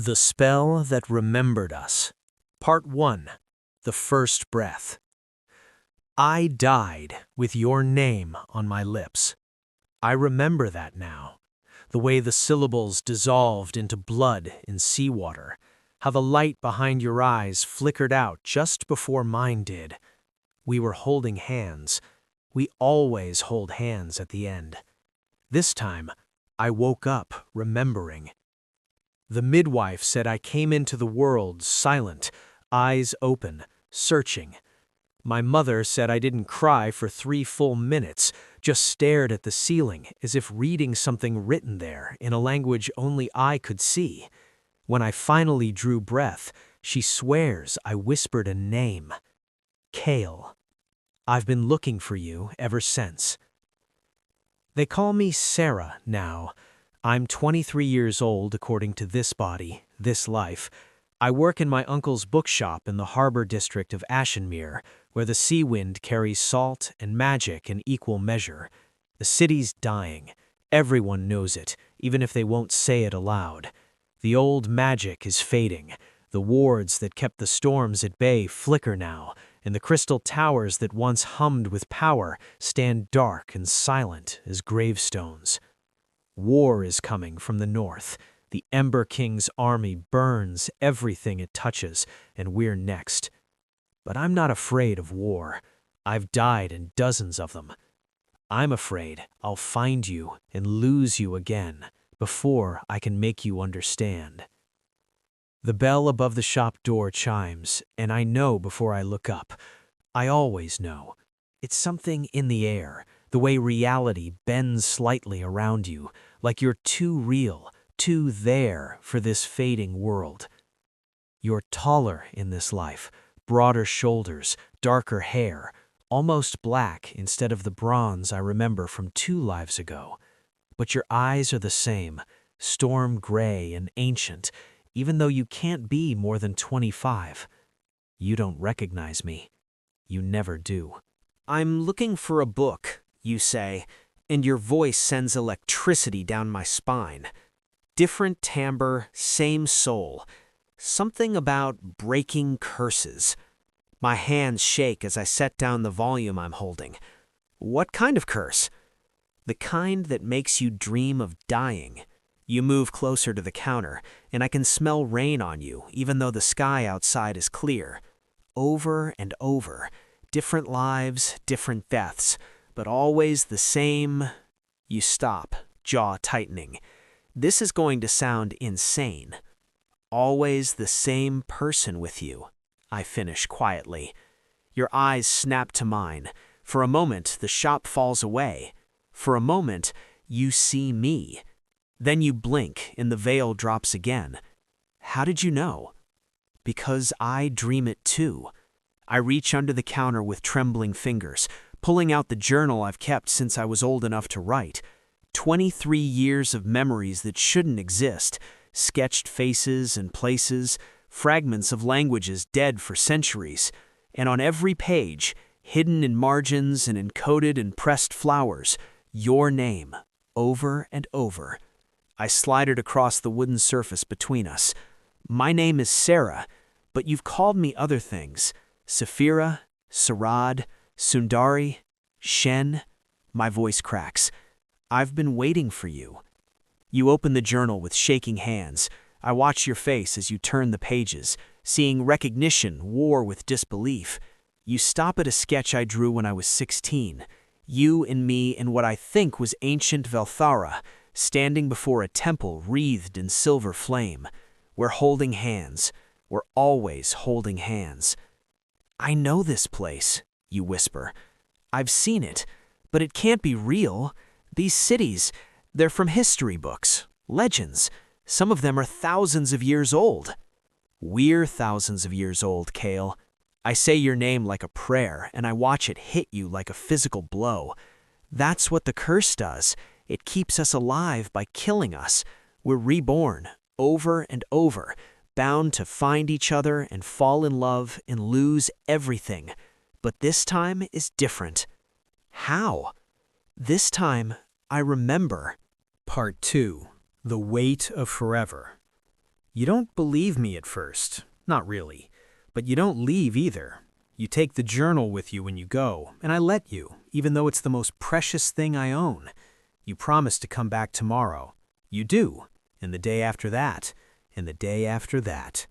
The Spell That Remembered Us. Part 1. The First Breath. I died with your name on my lips. I remember that now. The way the syllables dissolved into blood in seawater. How the light behind your eyes flickered out just before mine did. We were holding hands. We always hold hands at the end. This time, I woke up remembering. The midwife said I came into the world silent, eyes open, searching. My mother said I didn't cry for 3 full minutes, just stared at the ceiling as if reading something written there in a language only I could see. When I finally drew breath, she swears I whispered a name. Kael. I've been looking for you ever since. They call me Sera now. I'm 23 years old according to this body, this life. I work in my uncle's bookshop in the harbor district of Ashenmere, where the sea wind carries salt and magic in equal measure. The city's dying. Everyone knows it, even if they won't say it aloud. The old magic is fading. The wards that kept the storms at bay flicker now, and the crystal towers that once hummed with power stand dark and silent as gravestones. War is coming from the north. The Ember King's army burns everything it touches, and we're next. But I'm not afraid of war. I've died in dozens of them. I'm afraid I'll find you and lose you again before I can make you understand. The bell above the shop door chimes, and I know before I look up. I always know. It's something in the air, the way reality bends slightly around you, like you're too real, too there for this fading world. You're taller in this life, broader shoulders, darker hair, almost black instead of the bronze I remember from 2 lives ago. But your eyes are the same, storm gray and ancient, even though you can't be more than 25. You don't recognize me. You never do. I'm looking for a book, you say, and your voice sends electricity down my spine. Different timbre, same soul. Something about breaking curses. My hands shake as I set down the volume I'm holding. What kind of curse? The kind that makes you dream of dying. You move closer to the counter, and I can smell rain on you, even though the sky outside is clear. Over and over. Different lives, different deaths, but always the same. You stop, jaw tightening. This is going to sound insane. Always the same person with you, I finish quietly. Your eyes snap to mine. For a moment, the shop falls away. For a moment, you see me. Then you blink and the veil drops again. How did you know? Because I dream it too. I reach under the counter with trembling fingers, pulling out the journal I've kept since I was old enough to write. 23 years of memories that shouldn't exist, sketched faces and places, fragments of languages dead for centuries, and on every page, hidden in margins and encoded in pressed flowers, your name, over and over. I slide it across the wooden surface between us. My name is Sera, but you've called me other things. Saphira, Sarad, Sundari, Shen. My voice cracks. I've been waiting for you. You open the journal with shaking hands. I watch your face as you turn the pages, seeing recognition war with disbelief. You stop at a sketch I drew when I was 16. You and me in what I think was ancient Velthara, standing before a temple wreathed in silver flame. We're holding hands. We're always holding hands. I know this place, you whisper. I've seen it, but it can't be real. These cities, they're from history books, legends. Some of them are thousands of years old. We're thousands of years old, Kael. I say your name like a prayer, and I watch it hit you like a physical blow. That's what the curse does. It keeps us alive by killing us. We're reborn, over and over, bound to find each other and fall in love and lose everything. But this time is different. How? This time, I remember. Part 2. The Weight of Forever. You don't believe me at first, not really, but you don't leave either. You take the journal with you when you go, and I let you, even though it's the most precious thing I own. You promise to come back tomorrow. You do, and the day after that, and the day after that.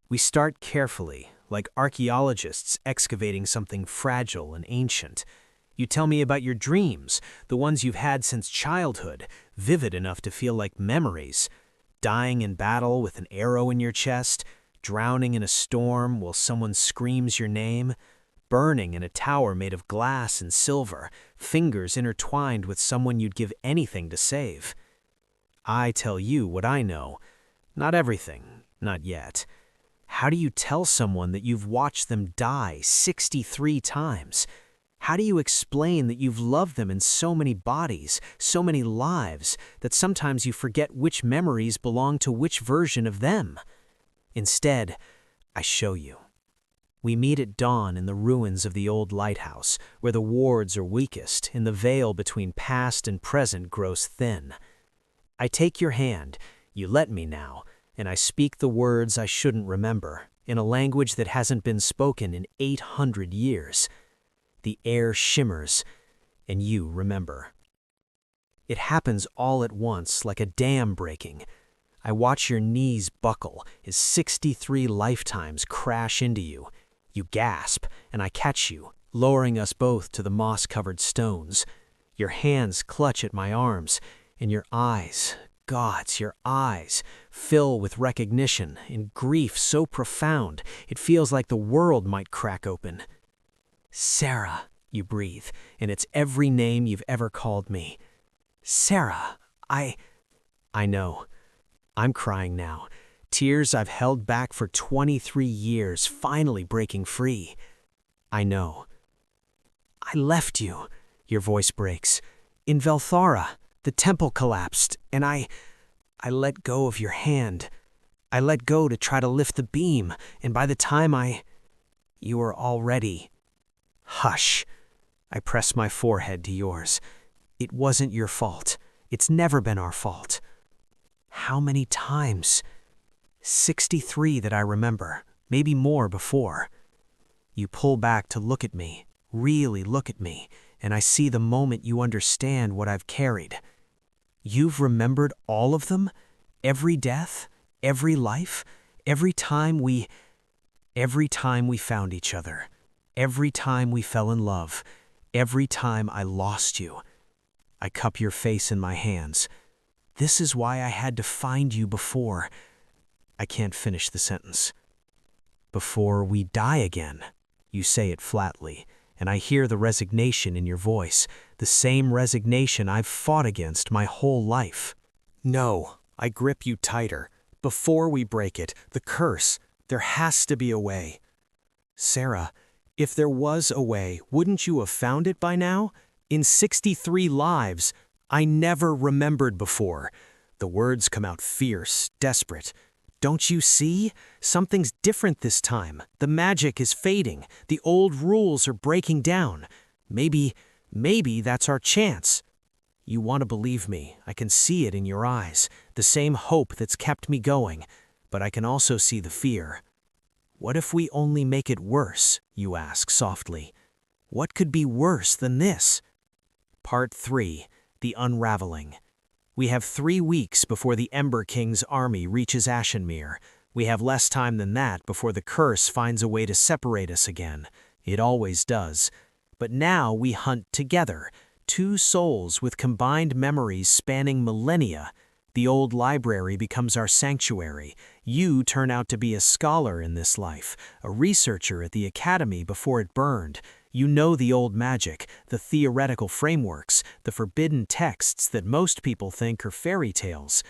We start carefully, like archaeologists excavating something fragile and ancient. You tell me about your dreams, the ones you've had since childhood, vivid enough to feel like memories. Dying in battle with an arrow in your chest, drowning in a storm while someone screams your name, burning in a tower made of glass and silver, fingers intertwined with someone you'd give anything to save. I tell you what I know. Not everything, not yet. How do you tell someone that you've watched them die 63 times? How do you explain that you've loved them in so many bodies, so many lives, that sometimes you forget which memories belong to which version of them? Instead, I show you. We meet at dawn in the ruins of the old lighthouse, where the wards are weakest and the veil between past and present grows thin. I take your hand, you let me now, and I speak the words I shouldn't remember, in a language that hasn't been spoken in 800 years. The air shimmers, and you remember. It happens all at once, like a dam breaking. I watch your knees buckle as 63 lifetimes crash into you. You gasp, and I catch you, lowering us both to the moss-covered stones. Your hands clutch at my arms, and your eyes, gods, your eyes, fill with recognition and grief so profound it feels like the world might crack open. Sera, you breathe, and it's every name you've ever called me. Sera, I know. I'm crying now. Tears I've held back for 23 years, finally breaking free. I know. I left you, your voice breaks. In Velthara, the temple collapsed, and I let go of your hand. I let go to try to lift the beam, and by the time you were already... Hush. I press my forehead to yours. It wasn't your fault. It's never been our fault. How many times? 63 that I remember, maybe more before. You pull back to look at me, really look at me, and I see the moment you understand what I've carried. You've remembered all of them? Every death? Every life? Every time we found each other. Every time we fell in love, every time I lost you. I cup your face in my hands. This is why I had to find you before. I can't finish the sentence. Before we die again, you say it flatly, and I hear the resignation in your voice, the same resignation I've fought against my whole life. No, I grip you tighter. Before we break it, the curse, there has to be a way. Sera, if there was a way, wouldn't you have found it by now? In 63 lives, I never remembered before. The words come out fierce, desperate. Don't you see? Something's different this time. The magic is fading. The old rules are breaking down. Maybe that's our chance. You want to believe me. I can see it in your eyes. The same hope that's kept me going. But I can also see the fear. What if we only make it worse, you ask softly. What could be worse than this? Part 3, The Unraveling. We have 3 weeks before the Ember King's army reaches Ashenmere. We have less time than that before the curse finds a way to separate us again. It always does. But now we hunt together, 2 souls with combined memories spanning millennia. The old library becomes our sanctuary. You turn out to be a scholar in this life, a researcher at the academy before it burned. You know the old magic, the theoretical frameworks, the forbidden texts that most people think are fairy tales.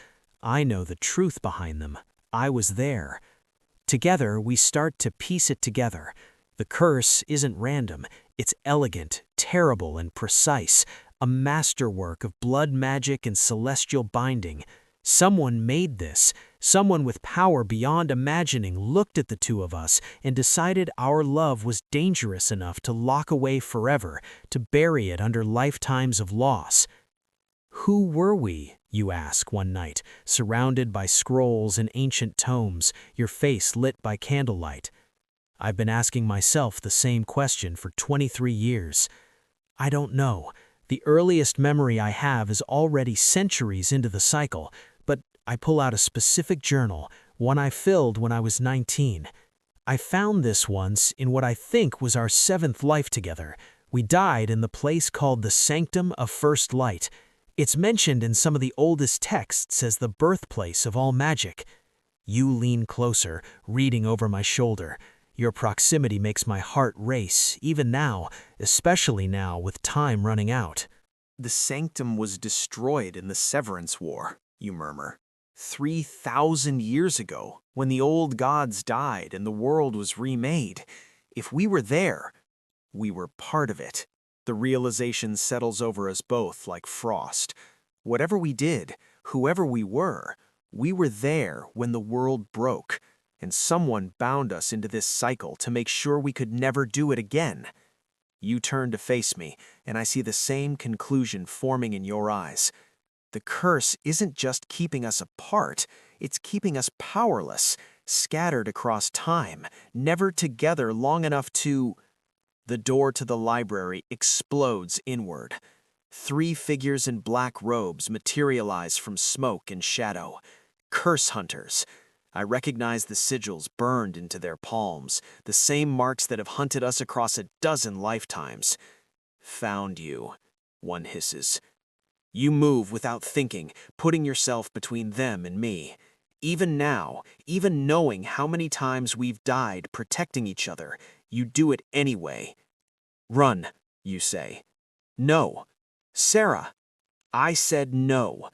I know the truth behind them. I was there. Together, we start to piece it together. The curse isn't random. It's elegant, terrible, and precise. A masterwork of blood magic and celestial binding. Someone made this. Someone with power beyond imagining looked at the 2 of us and decided our love was dangerous enough to lock away forever, to bury it under lifetimes of loss. Who were we, you ask one night, surrounded by scrolls and ancient tomes, your face lit by candlelight. I've been asking myself the same question for 23 years. I don't know. The earliest memory I have is already centuries into the cycle, but I pull out a specific journal, one I filled when I was 19. I found this once in what I think was our 7th life together. We died in the place called the Sanctum of First Light. It's mentioned in some of the oldest texts as the birthplace of all magic. You lean closer, reading over my shoulder. Your proximity makes my heart race, even now, especially now with time running out. The sanctum was destroyed in the Severance War, you murmur. 3,000 years ago, when the old gods died and the world was remade. If we were there, we were part of it. The realization settles over us both like frost. Whatever we did, whoever we were there when the world broke, and someone bound us into this cycle to make sure we could never do it again. You turn to face me, and I see the same conclusion forming in your eyes. The curse isn't just keeping us apart, it's keeping us powerless, scattered across time, never together long enough to... The door to the library explodes inward. 3 figures in black robes materialize from smoke and shadow. Curse hunters. I recognize the sigils burned into their palms, the same marks that have hunted us across a dozen lifetimes. Found you, one hisses. You move without thinking, putting yourself between them and me. Even now, even knowing how many times we've died protecting each other, you do it anyway. Run, you say. No. Sera. I said no.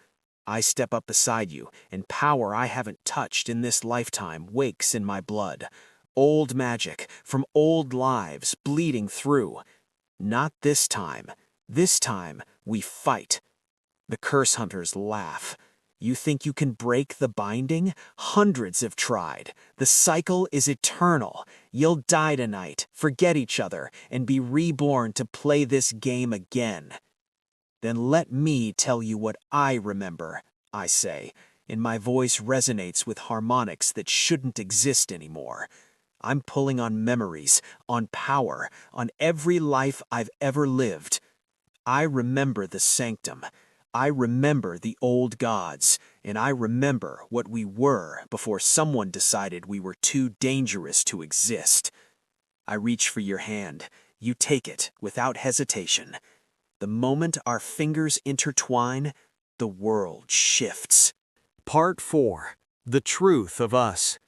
I step up beside you, and power I haven't touched in this lifetime wakes in my blood. Old magic, from old lives, bleeding through. Not this time. This time, we fight. The curse hunters laugh. You think you can break the binding? Hundreds have tried. The cycle is eternal. You'll die tonight, forget each other, and be reborn to play this game again. Then let me tell you what I remember, I say, and my voice resonates with harmonics that shouldn't exist anymore. I'm pulling on memories, on power, on every life I've ever lived. I remember the sanctum. I remember the old gods, and I remember what we were before someone decided we were too dangerous to exist. I reach for your hand. You take it without hesitation. The moment our fingers intertwine, the world shifts. Part 4. The Truth of Us.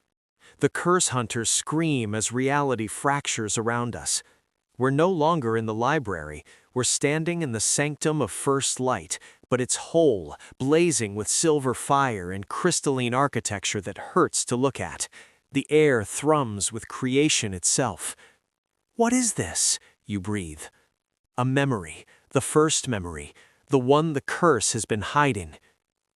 The curse hunters scream as reality fractures around us. We're no longer in the library. We're standing in the Sanctum of First Light, but it's whole, blazing with silver fire and crystalline architecture that hurts to look at. The air thrums with creation itself. What is this? You breathe. A memory, the first memory, the one the curse has been hiding.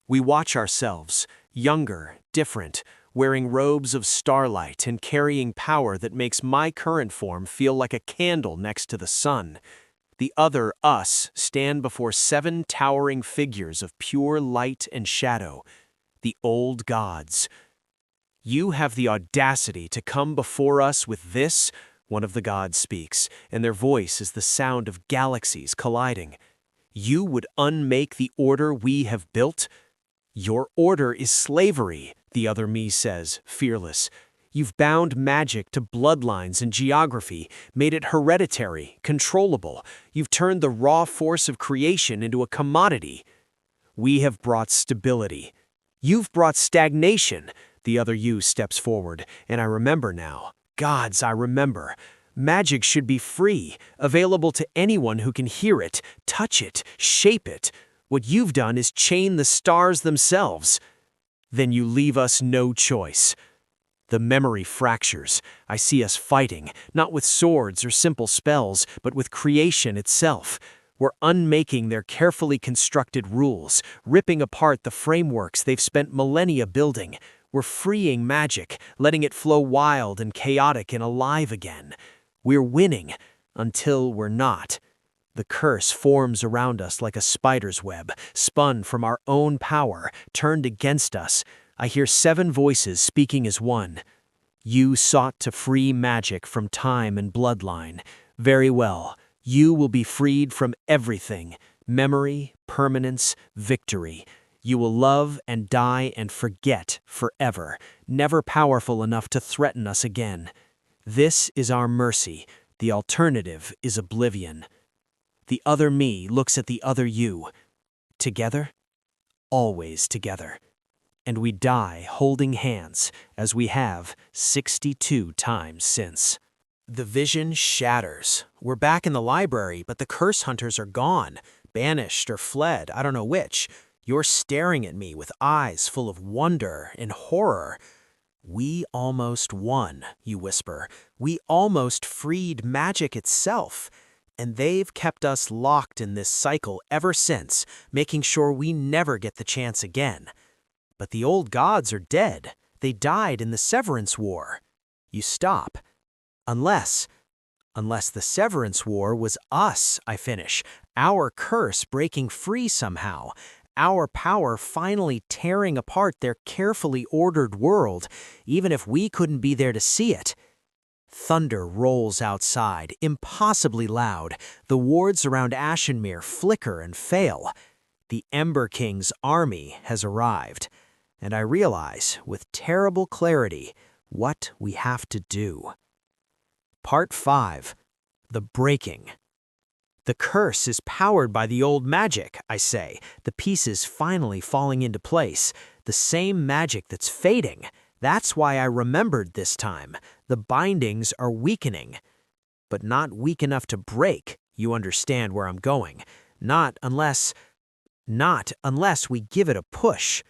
We watch ourselves, younger, different, wearing robes of starlight and carrying power that makes my current form feel like a candle next to the sun. The other us stand before 7 towering figures of pure light and shadow, the old gods. You have the audacity to come before us with this, one of the gods speaks, and their voice is the sound of galaxies colliding. You would unmake the order we have built? Your order is slavery, the other me says, fearless. You've bound magic to bloodlines and geography, made it hereditary, controllable. You've turned the raw force of creation into a commodity. We have brought stability. You've brought stagnation. The other you steps forward, and I remember now. Gods, I remember. Magic should be free, available to anyone who can hear it, touch it, shape it. What you've done is chain the stars themselves. Then you leave us no choice. The memory fractures. I see us fighting, not with swords or simple spells, but with creation itself. We're unmaking their carefully constructed rules, ripping apart the frameworks they've spent millennia building. We're freeing magic, letting it flow wild and chaotic and alive again. We're winning, until we're not. The curse forms around us like a spider's web, spun from our own power, turned against us. I hear 7 voices speaking as one. You sought to free magic from time and bloodline. Very well, you will be freed from everything. Memory, permanence, victory. You will love and die and forget forever, never powerful enough to threaten us again. This is our mercy. The alternative is oblivion. The other me looks at the other you. Together? Always together. And we die holding hands, as we have 62 times since. The vision shatters. We're back in the library, but the curse hunters are gone, banished or fled, I don't know which. You're staring at me with eyes full of wonder and horror. We almost won, you whisper. We almost freed magic itself. And they've kept us locked in this cycle ever since, making sure we never get the chance again. But the old gods are dead. They died in the Severance War. You stop. Unless the Severance War was us, I finish. Our curse breaking free somehow. Our power finally tearing apart their carefully ordered world, even if we couldn't be there to see it. Thunder rolls outside, impossibly loud. The wards around Ashenmere flicker and fail. The Ember King's army has arrived. And I realize, with terrible clarity, what we have to do. Part 5. The Breaking. The curse is powered by the old magic, I say, the pieces finally falling into place. The same magic that's fading. That's why I remembered this time. The bindings are weakening. But not weak enough to break, you understand where I'm going. Not unless we give it a push.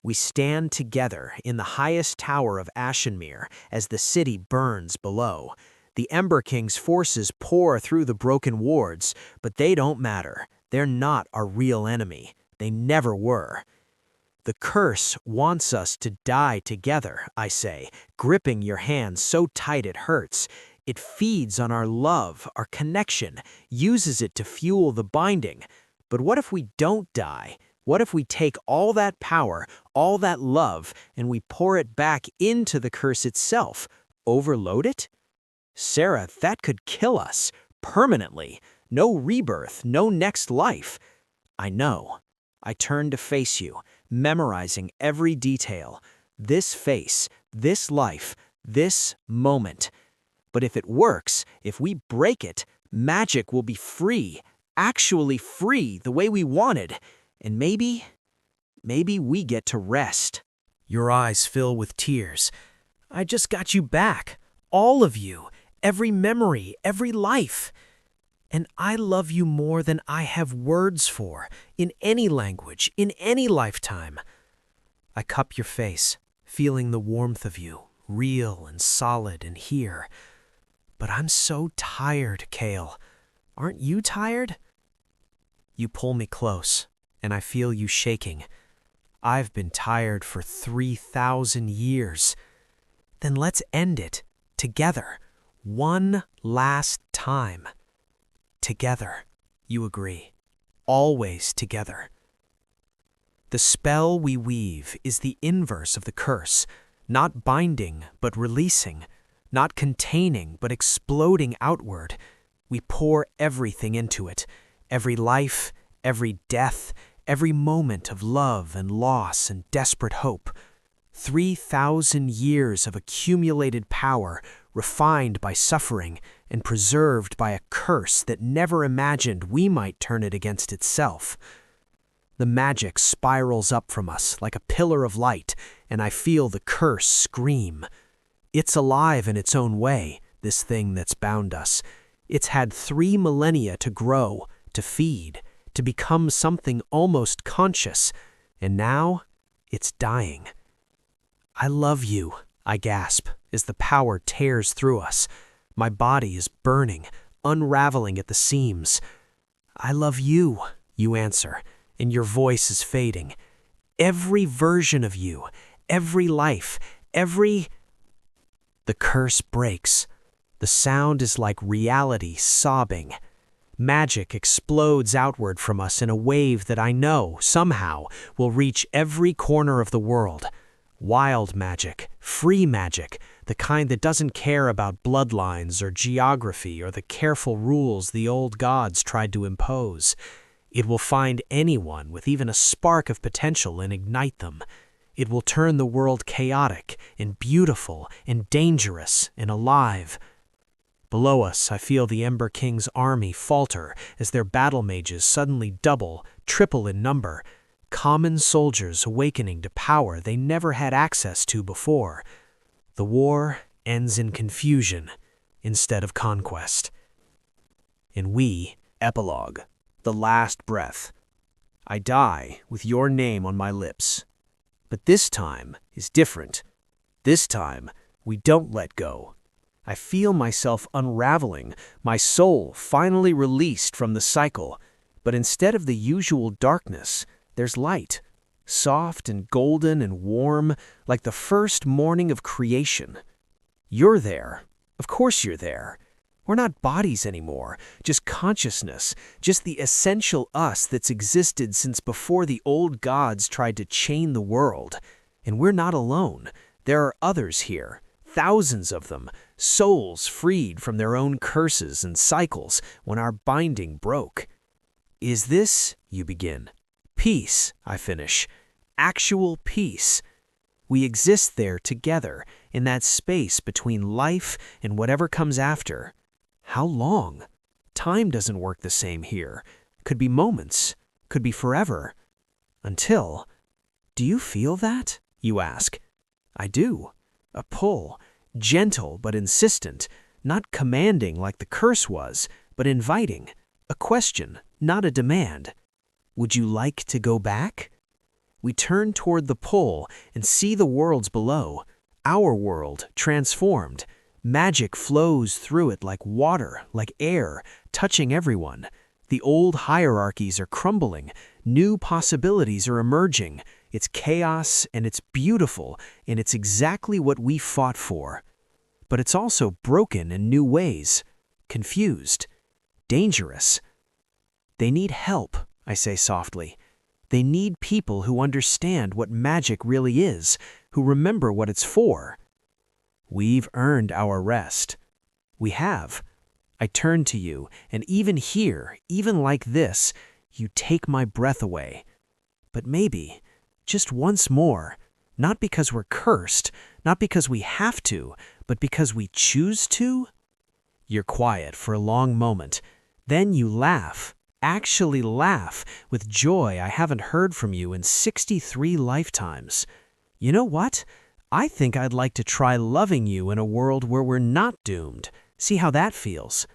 We stand together in the highest tower of Ashenmere as the city burns below. The Ember King's forces pour through the broken wards, but they don't matter. They're not our real enemy. They never were. The curse wants us to die together, I say, gripping your hand so tight it hurts. It feeds on our love, our connection, uses it to fuel the binding. But what if we don't die? What if we take all that power, all that love, and we pour it back into the curse itself? Overload it? Sera, that could kill us, permanently. No rebirth, no next life. I know. I turn to face you, memorizing every detail. This face, this life, this moment. But if it works, if we break it, magic will be free, actually free, the way we wanted. And maybe we get to rest. Your eyes fill with tears. I just got you back. All of you. Every memory, every life. And I love you more than I have words for, in any language, in any lifetime. I cup your face, feeling the warmth of you, real and solid and here. But I'm so tired, Kael. Aren't you tired? You pull me close, and I feel you shaking. I've been tired for 3,000 years. Then let's end it, together. One last time. Together, you agree. Always together. The spell we weave is the inverse of the curse, not binding but releasing, not containing but exploding outward. We pour everything into it, every life, every death, every moment of love and loss and desperate hope. 3,000 years of accumulated power, refined by suffering and preserved by a curse that never imagined we might turn it against itself. The magic spirals up from us like a pillar of light, and I feel the curse scream. It's alive in its own way, this thing that's bound us. It's had 3 millennia to grow, to feed, to become something almost conscious, and now it's dying. I love you, I gasp, as the power tears through us. My body is burning, unraveling at the seams. I love you, you answer, and your voice is fading. Every version of you, every life, every... The curse breaks. The sound is like reality sobbing. Magic explodes outward from us in a wave that I know, somehow, will reach every corner of the world. Wild magic, free magic, the kind that doesn't care about bloodlines or geography or the careful rules the old gods tried to impose. It will find anyone with even a spark of potential and ignite them. It will turn the world chaotic and beautiful and dangerous and alive. Below us, I feel the Ember King's army falter as their battle mages suddenly double, triple in number. Common soldiers awakening to power they never had access to before. The war ends in confusion instead of conquest. And we, epilogue, the last breath. I die with your name on my lips. But this time is different. This time, we don't let go. I feel myself unraveling, my soul finally released from the cycle. But instead of the usual darkness, there's light, soft and golden and warm, like the first morning of creation. You're there. Of course you're there. We're not bodies anymore, just consciousness, just the essential us that's existed since before the old gods tried to chain the world. And we're not alone. There are others here, thousands of them, souls freed from their own curses and cycles when our binding broke. Is this, you begin. Peace, I finish. Actual peace. We exist there together, in that space between life and whatever comes after. How long? Time doesn't work the same here. Could be moments. Could be forever. Until... Do you feel that? You ask. I do. A pull. Gentle but insistent. Not commanding like the curse was, but inviting. A question, not a demand. Would you like to go back? We turn toward the pole and see the worlds below. Our world transformed. Magic flows through it like water, like air, touching everyone. The old hierarchies are crumbling. New possibilities are emerging. It's chaos and it's beautiful, and it's exactly what we fought for. But it's also broken in new ways. Confused. Dangerous. They need help, I say softly. They need people who understand what magic really is, who remember what it's for. We've earned our rest. We have. I turn to you, and even here, even like this, you take my breath away. But maybe, just once more, not because we're cursed, not because we have to, but because we choose to? You're quiet for a long moment. Then you laugh. Actually laugh with joy I haven't heard from you in 63 lifetimes. You know what? I think I'd like to try loving you in a world where we're not doomed. See how that feels.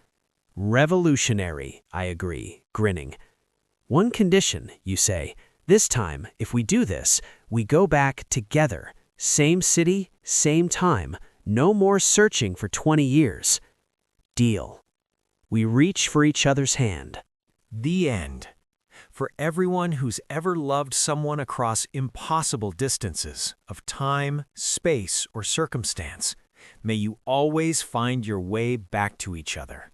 Revolutionary, I agree, grinning. One condition, you say. This time, if we do this, we go back together. Same city, same time. No more searching for 20 years. Deal. We reach for each other's hand. The end. For everyone who's ever loved someone across impossible distances of time, space, or circumstance, may you always find your way back to each other.